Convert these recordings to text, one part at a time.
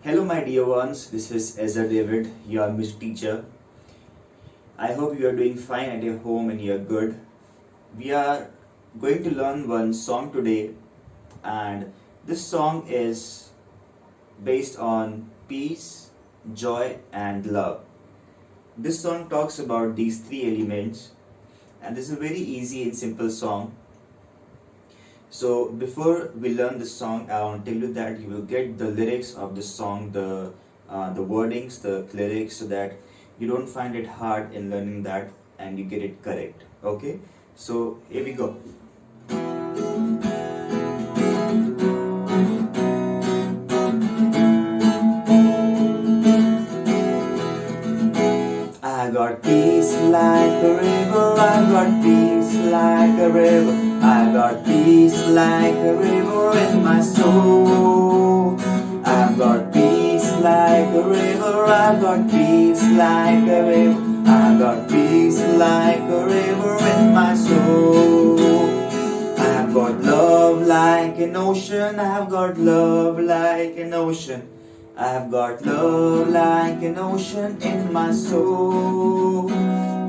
Hello, my dear ones. This is Ezra David, your music teacher. I hope you are doing fine at your home and you're good. We are going to learn one song today, and this song is based on peace, joy, and love. This song talks about these three elements, and this is a very easy and simple song. So before we learn this song, I want to tell you that you will get the lyrics of the song, the wordings, the lyrics, so that you don't find it hard in learning that and you get it correct. Okay, so here we go. I got peace like a river, I got peace like a river, I got peace like a river in my soul. I've got peace like a river, I've got peace like a river, I've got peace like a river in my soul. I've got love like an ocean, I've got love like an ocean, I've got love like an ocean in my soul.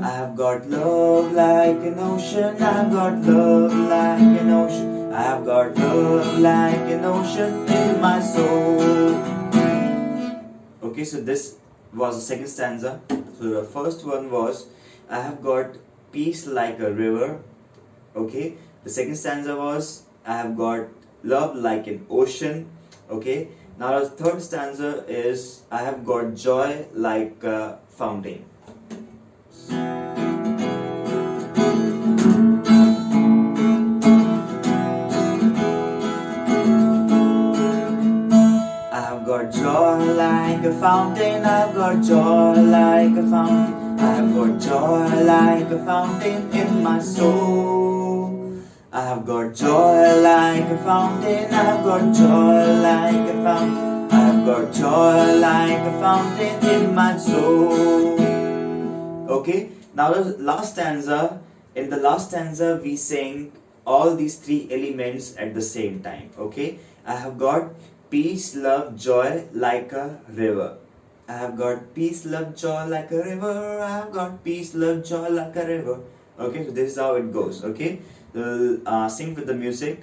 I've got love like an ocean, I've got love like an ocean, I've got love like an ocean in my soul. Okay, so this was the second stanza. So the first one was, I have got peace like a river. Okay, the second stanza was, I have got love like an ocean. Okay, now the third stanza is, I have got joy like a fountain. I've got joy like a fountain, I've got joy like a fountain, I've got joy like a fountain in my soul. I've got joy like a fountain, I've got joy like a fountain, I've got joy like a fountain in my soul. Okay, now the last stanza. In the last stanza, we sing all these three elements at the same time. Okay, I have got peace, love, joy like a river. I have got peace, love, joy like a river. I have got peace, love, joy like a river. Okay, so this is how it goes. Okay, we'll sing with the music.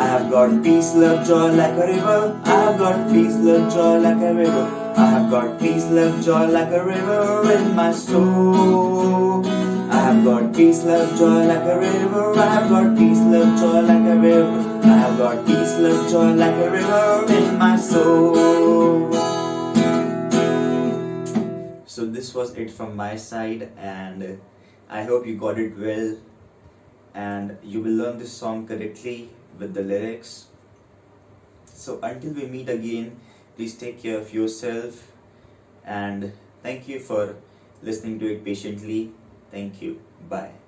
I have got peace, love, joy like a river. I have got peace, love, joy like a river. I have got peace, love, joy like a river in my soul. I have got peace, love, joy like a river. I have got peace, love, joy like a river. I have got peace, love, joy like a river in my soul. So this was it from my side, and I hope you got it well, and you will learn this song correctly with the lyrics. So until we meet again, please take care of yourself, and thank you for listening to it patiently. Thank you. Bye.